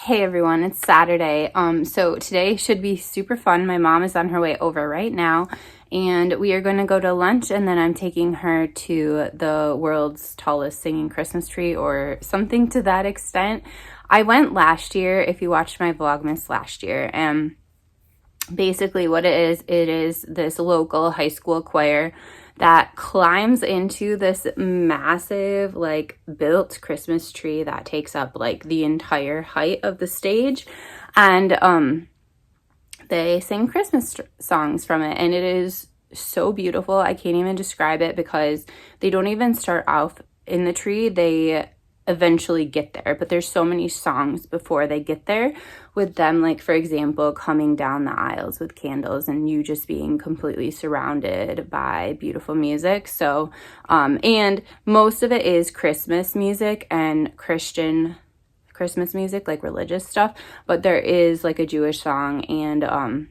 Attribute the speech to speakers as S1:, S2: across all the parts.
S1: Hey everyone, it's Saturday. So today should be super fun. My mom is on her way over right now and we are going to go to lunch, and then I'm taking her to the world's tallest singing Christmas tree or something to that extent. I went last year, if you watched my Vlogmas last year, and basically what it is this local high school choir that climbs into this massive like built Christmas tree that takes up like the entire height of the stage, and they sing Christmas songs from it, and it is so beautiful. I can't even describe it because they don't even start off in the tree. They eventually get there, but there's so many songs before they get there, with them, like for example, coming down the aisles with candles and you just being completely surrounded by beautiful music. So and most of it is Christmas music and Christian Christmas music, like religious stuff, but there is like a Jewish song and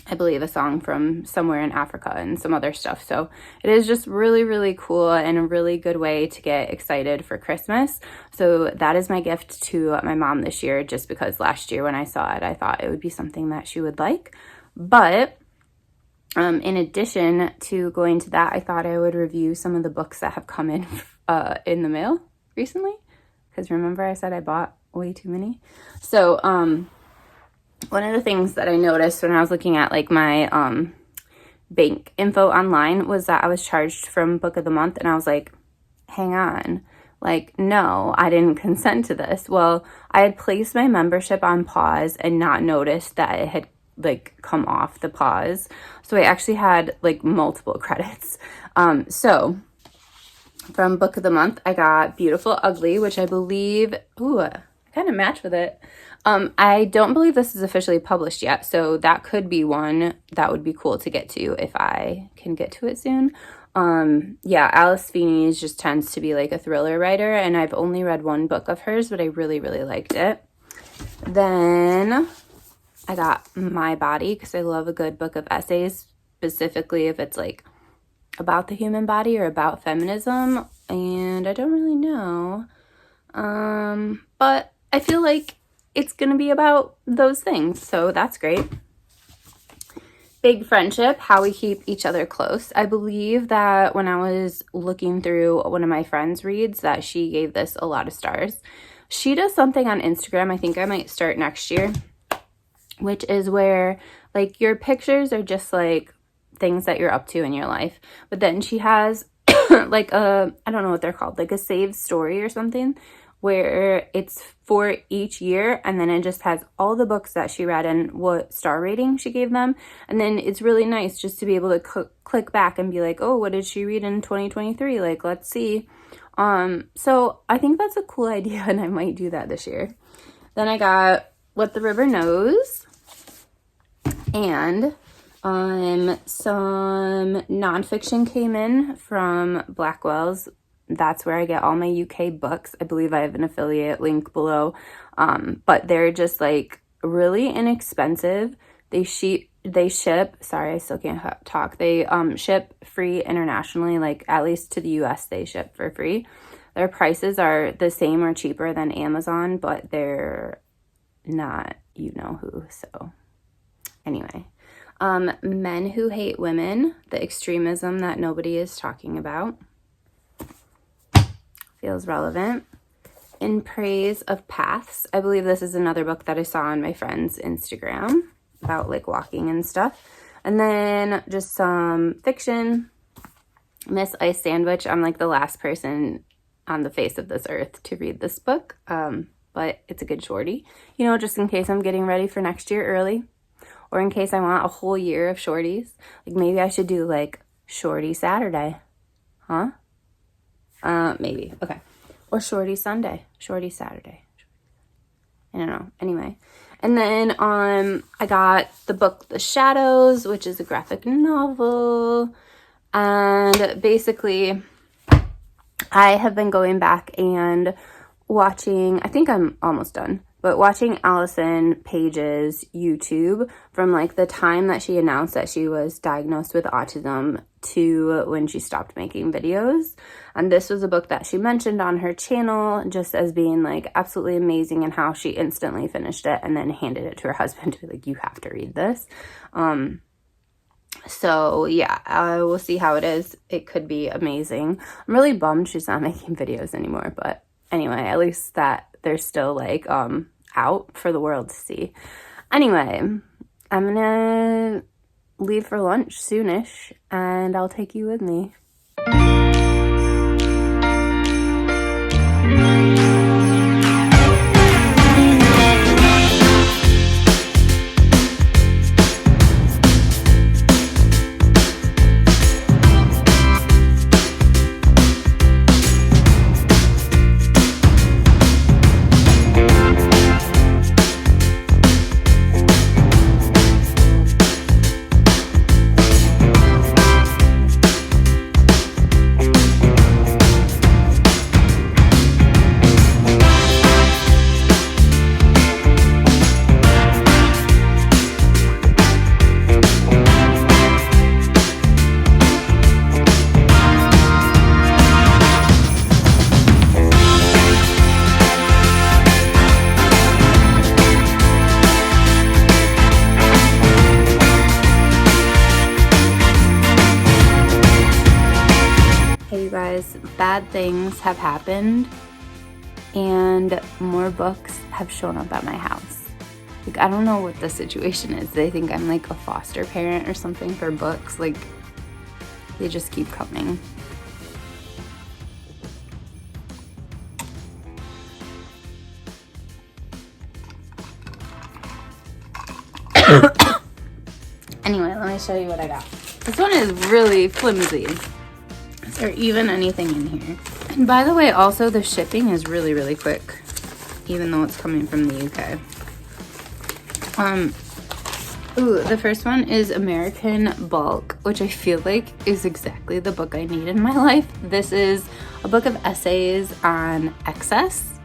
S1: I believe a song from somewhere in Africa and some other stuff. So it is just really, really cool and a really good way to get excited for Christmas. So that is my gift to my mom this year, just because last year when I saw it, I thought it would be something that she would like. But in addition to going to that, I thought I would review some of the books that have come in the mail recently. Because remember I said I bought way too many. So, one of the things that I noticed when I was looking at like my bank info online was that I was charged from Book of the Month, and I was like, hang on, like, no, I didn't consent to this. Well, I had placed my membership on pause and not noticed that it had like come off the pause. So I actually had like multiple credits. So from Book of the Month, I got Beautiful Ugly, which I believe, I kind of match with it. I don't believe this is officially published yet, so that could be one that would be cool to get to if I can get to it soon. Yeah, Alice Feeney just tends to be like a thriller writer, and I've only read one book of hers, but I really, really liked it. Then I got My Body, because I love a good book of essays, specifically if it's like about the human body or about feminism, and I don't really know. But I feel like it's going to be about those things, so that's great. Big Friendship, How We Keep Each Other Close. I believe that when I was looking through one of my friends' reads that she gave this a lot of stars. She does something on Instagram, I think I might start next year, which is where like your pictures are just like things that you're up to in your life, but then she has like I don't know what they're called, like a saved story or something, where it's for each year, and then it just has all the books that she read and what star rating she gave them. And then it's really nice just to be able to click back and be like, oh, what did she read in 2023? Like, let's see. So I think that's a cool idea, and I might do that this year. Then I got What the River Knows, and some nonfiction came in from Blackwell's. That's where I get all my UK books. I believe I have an affiliate link below. But they're just like really inexpensive. They ship, sorry, I still can't talk. They ship free internationally, like at least to the US they ship for free. Their prices are the same or cheaper than Amazon, but they're not, you know who. So anyway, Men Who Hate Women, the extremism that nobody is talking about. Feels relevant. In Praise of Paths. I believe this is another book that I saw on my friend's Instagram about like walking and stuff. And then just some fiction. Miss Ice Sandwich. I'm like the last person on the face of this earth to read this book. But it's a good shorty. You know, just in case I'm getting ready for next year early. Or in case I want a whole year of shorties. Like maybe I should do like Shorty Saturday. Huh? Maybe. Okay. Or Shorty Sunday. Shorty Saturday. I don't know. Anyway. And then I got the book The Shadows, which is a graphic novel. And basically, I have been going back and watching, I think I'm almost done, but watching Allison Page's YouTube from like the time that she announced that she was diagnosed with autism to when she stopped making videos. And this was a book that she mentioned on her channel just as being like absolutely amazing, and how she instantly finished it and then handed it to her husband to be like, you have to read this. So yeah, I will see how it is. It could be amazing. I'm really bummed she's not making videos anymore, but anyway, at least that they're still like out for the world to see. Anyway, I'm gonna leave for lunch soonish, and I'll take you with me. Bad things have happened and more books have shown up at my house. Like, I don't know what the situation is. They think I'm like a foster parent or something for books. Like, they just keep coming. Anyway, let me show you what I got. This one is really flimsy. Is there even anything in here? And by the way, also the shipping is really, really quick, even though it's coming from the UK. Ooh, the first one is American Bulk, which I feel like is exactly the book I need in my life. This is a book of essays on excess,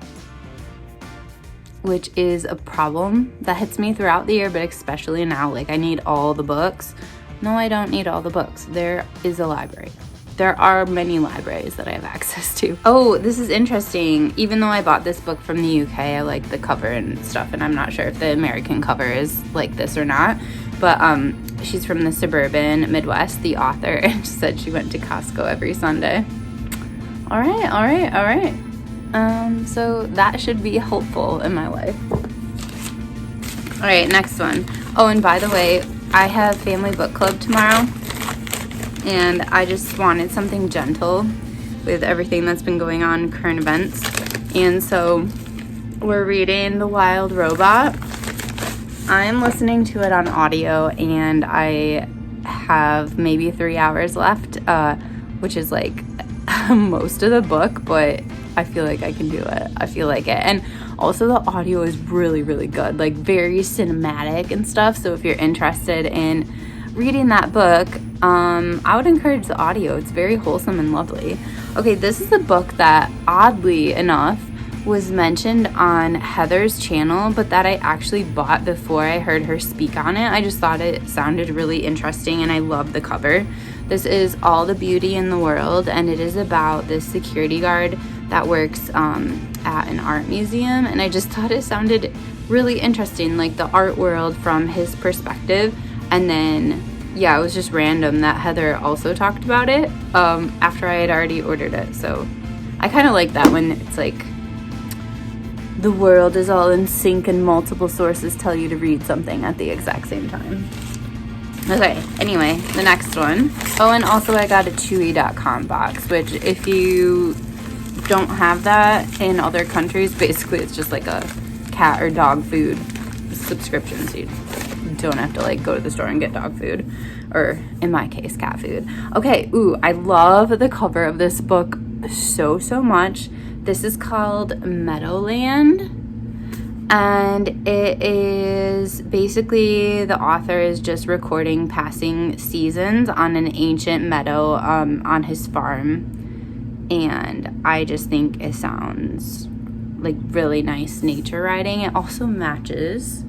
S1: which is a problem that hits me throughout the year, but especially now. Like, I need all the books. No, I don't need all the books. There is a library. There are many libraries that I have access to. Oh, this is interesting. Even though I bought this book from the UK, I like the cover and stuff, and I'm not sure if the American cover is like this or not, but she's from the suburban Midwest, the author, and she said she went to Costco every Sunday. All right. So that should be helpful in my life. All right, next one. Oh, and by the way, I have family book club tomorrow, and I just wanted something gentle with everything that's been going on, current events. And so we're reading The Wild Robot. I'm listening to it on audio, and I have maybe 3 hours left, which is like most of the book, but I feel like I can do it. I feel like it. And also the audio is really, really good, like very cinematic and stuff. So if you're interested in reading that book, I would encourage the audio. It's very wholesome and lovely. Okay, this is a book that oddly enough was mentioned on Heather's channel, but that I actually bought before I heard her speak on it. I just thought it sounded really interesting, and I love the cover. This is All the Beauty in the World, and it is about this security guard that works at an art museum, and I just thought it sounded really interesting, like the art world from his perspective. And then yeah, it was just random that Heather also talked about it after I had already ordered it. So I kind of like that when it's like the world is all in sync and multiple sources tell you to read something at the exact same time. Okay, anyway, the next one. Oh, and also I got a Chewy.com box, which if you don't have that in other countries, basically it's just like a cat or dog food subscription, so you don't have to like go to the store and get dog food, or in my case, cat food. Okay, ooh, I love the cover of this book so much. This is called Meadowland, and it is basically the author is just recording passing seasons on an ancient meadow on his farm, and I just think it sounds like really nice nature riding. It also matches.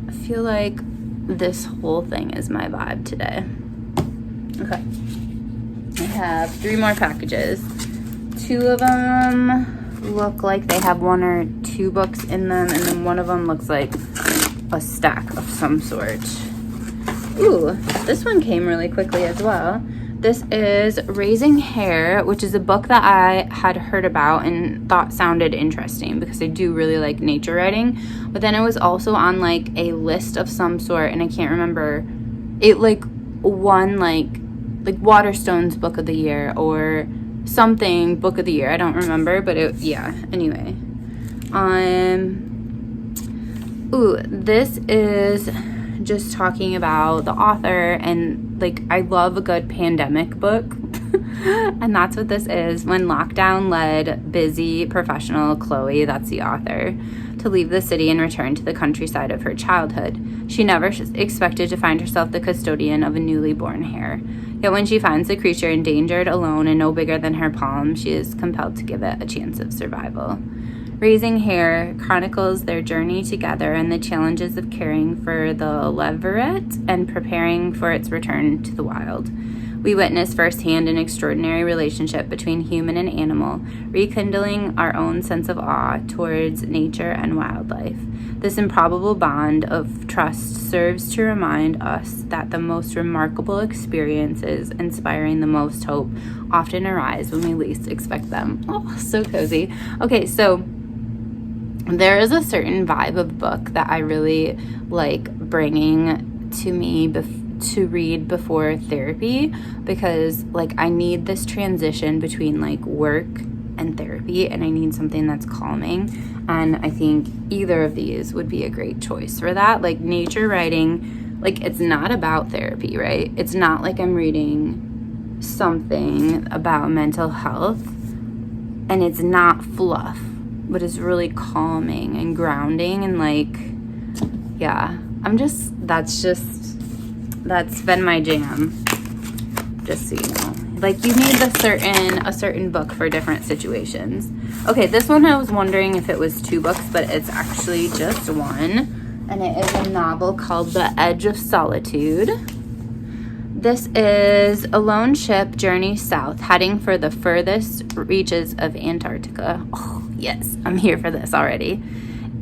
S1: I feel like this whole thing is my vibe today. Okay. I have 3 more packages. 2 of them look like they have 1 or 2 books in them, and then one of them looks like a stack of some sort. Ooh, this one came really quickly as well. This is Raising Hair, which is a book that I had heard about and thought sounded interesting because I do really like nature writing. But then it was also on like a list of some sort, and I can't remember. It like won like Waterstone's Book of the Year or something Book of the Year. I don't remember, but it, yeah. Anyway, ooh, this is just talking about the author, and like I love a good pandemic book. And that's what this is. When lockdown led busy professional Chloe, that's the author, to leave the city and return to the countryside of her childhood, she never expected to find herself the custodian of a newly born hare. Yet when she finds the creature endangered, alone, and no bigger than her palm, she is compelled to give it a chance of survival. Raising Hair chronicles their journey together and the challenges of caring for the leveret and preparing for its return to the wild. We witness firsthand an extraordinary relationship between human and animal, rekindling our own sense of awe towards nature and wildlife. This improbable bond of trust serves to remind us that the most remarkable experiences, inspiring the most hope, often arise when we least expect them. Oh, so cozy. Okay, so there is a certain vibe of book that I really like bringing to me to read before therapy, because like I need this transition between like work and therapy, and I need something that's calming, and I think either of these would be a great choice for that. Like nature writing, like it's not about therapy, right? It's not like I'm reading something about mental health, and it's not fluff, but it's really calming and grounding, and like, yeah, that's been my jam, just so you know. Like you need a certain book for different situations. Okay, this one I was wondering if it was 2 books, but it's actually just 1, and it is a novel called The Edge of Solitude. This is a lone ship journeys south, heading for the furthest reaches of Antarctica. Oh, yes, I'm here for this already.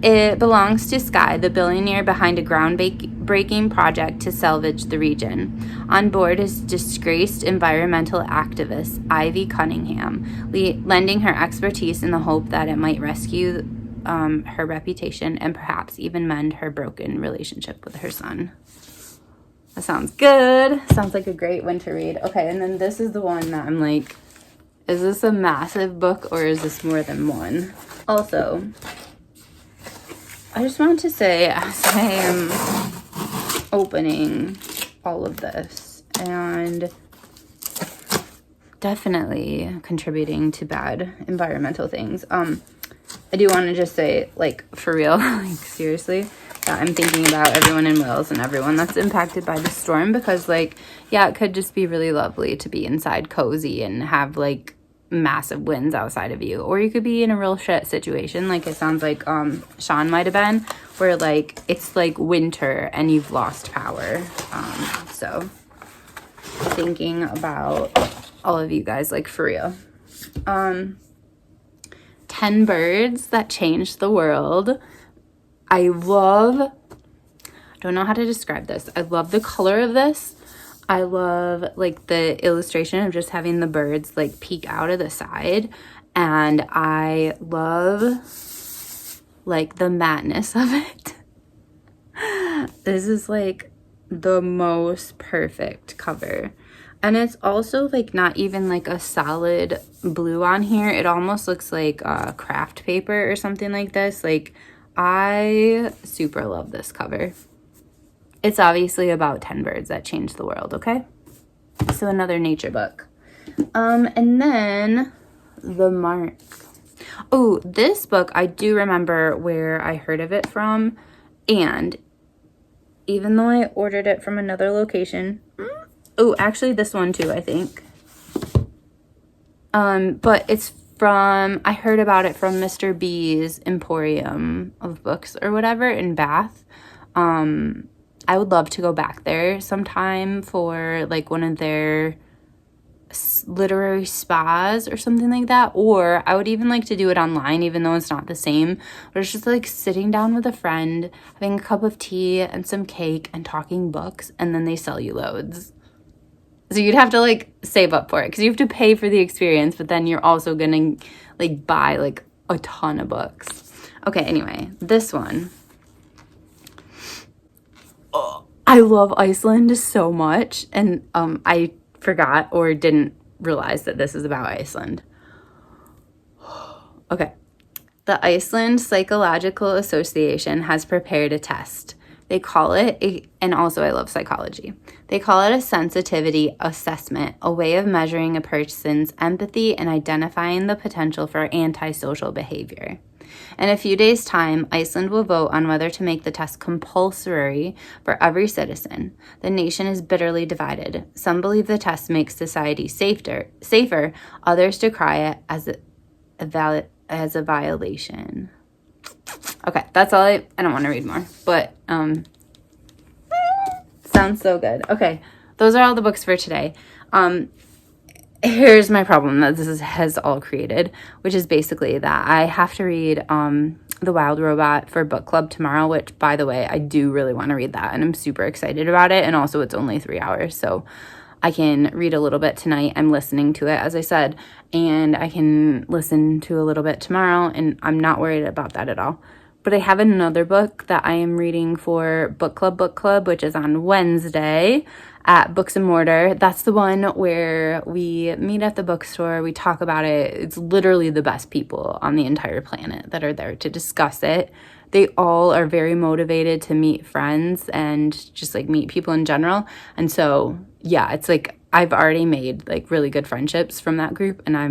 S1: It belongs to Sky, the billionaire behind a groundbreaking project to salvage the region. On board is disgraced environmental activist Ivy Cunningham, lending her expertise in the hope that it might rescue her reputation and perhaps even mend her broken relationship with her son. That sounds good. Sounds like a great winter read. Okay, and then this is the one that I'm like, is this a massive book or is this more than one? Also, I just want to say, as I am opening all of this and definitely contributing to bad environmental things, I do want to just say, like, for real, like, seriously, that I'm thinking about everyone in Wales and everyone that's impacted by the storm, because, like, yeah, it could just be really lovely to be inside cozy and have, like, massive winds outside of you, or you could be in a real shit situation, like it sounds like Sean might have been, where like it's like winter and you've lost power. So thinking about all of you guys, like, for real. 10 Birds That Changed the World. I don't know how to describe this. I love the color of this. I love like the illustration of just having the birds like peek out of the side, and I love like the madness of it. This is like the most perfect cover, and it's also like not even like a solid blue on here. It almost looks like craft paper or something like this. Like, I super love this cover. It's obviously about 10 birds that changed the world, okay? So another nature book. And then The Mark. Oh, this book, I do remember where I heard of it from. And even though I ordered it from another location. Oh, actually this one too, I think. But it's I heard about it from Mr. B's Emporium of Books or whatever in Bath. I would love to go back there sometime for like one of their literary spas or something like that. Or I would even like to do it online, even though it's not the same. But it's just like sitting down with a friend, having a cup of tea and some cake and talking books, and then they sell you loads. So you'd have to like save up for it because you have to pay for the experience, but then you're also gonna like buy like a ton of books. Okay, anyway, this one. Oh, I love Iceland so much, and I forgot or didn't realize that this is about Iceland. Okay. The Iceland Psychological Association has prepared a test. They call it, and also I love psychology, they call it a sensitivity assessment, a way of measuring a person's empathy and identifying the potential for antisocial behavior. In a few days' time, Iceland will vote on whether to make the test compulsory for every citizen. The nation is bitterly divided. Some believe the test makes society safer. Others decry it as a violation. Okay, that's all I don't want to read more, but sounds so good. Okay, those are all the books for today. Here's my problem that has all created, which is basically that I have to read The Wild Robot for book club tomorrow, which, by the way, I do really want to read that, and I'm super excited about it, and also it's only 3 hours, so I can read a little bit tonight. I'm listening to it, as I said, and I can listen to a little bit tomorrow, and I'm not worried about that at all. But I have another book that I am reading for book club, which is on Wednesday at Books and Mortar. That's the one where we meet at the bookstore, we talk about it. It's literally the best people on the entire planet that are there to discuss it. They all are very motivated to meet friends and just like meet people in general. And so, yeah, it's like I've already made like really good friendships from that group, and I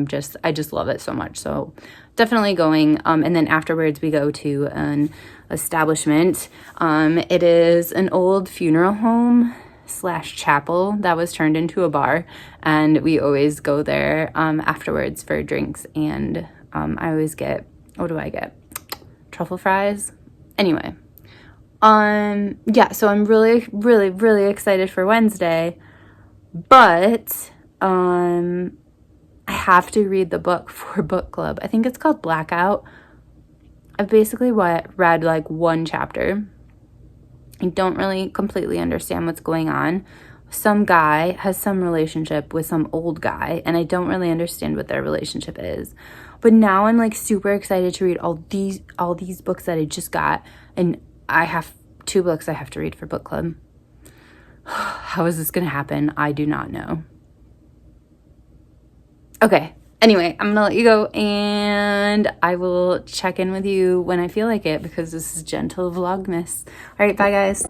S1: just love it so much. So definitely going. And then afterwards we go to an establishment. It is an old funeral home / chapel that was turned into a bar, and we always go there afterwards for drinks, and I always get, what do I get? Truffle fries. Anyway, yeah, so I'm really excited for Wednesday, but I have to read the book for book club. I think it's called Blackout. I've basically read like one chapter. I don't really completely understand what's going on. Some guy has some relationship with some old guy, and I don't really understand what their relationship is. But now I'm like super excited to read all these books that I just got, and I have 2 books I have to read for book club. How is this going to happen? I do not know. Okay. Anyway, I'm going to let you go, and I will check in with you when I feel like it, because this is gentle Vlogmas. All right, bye guys.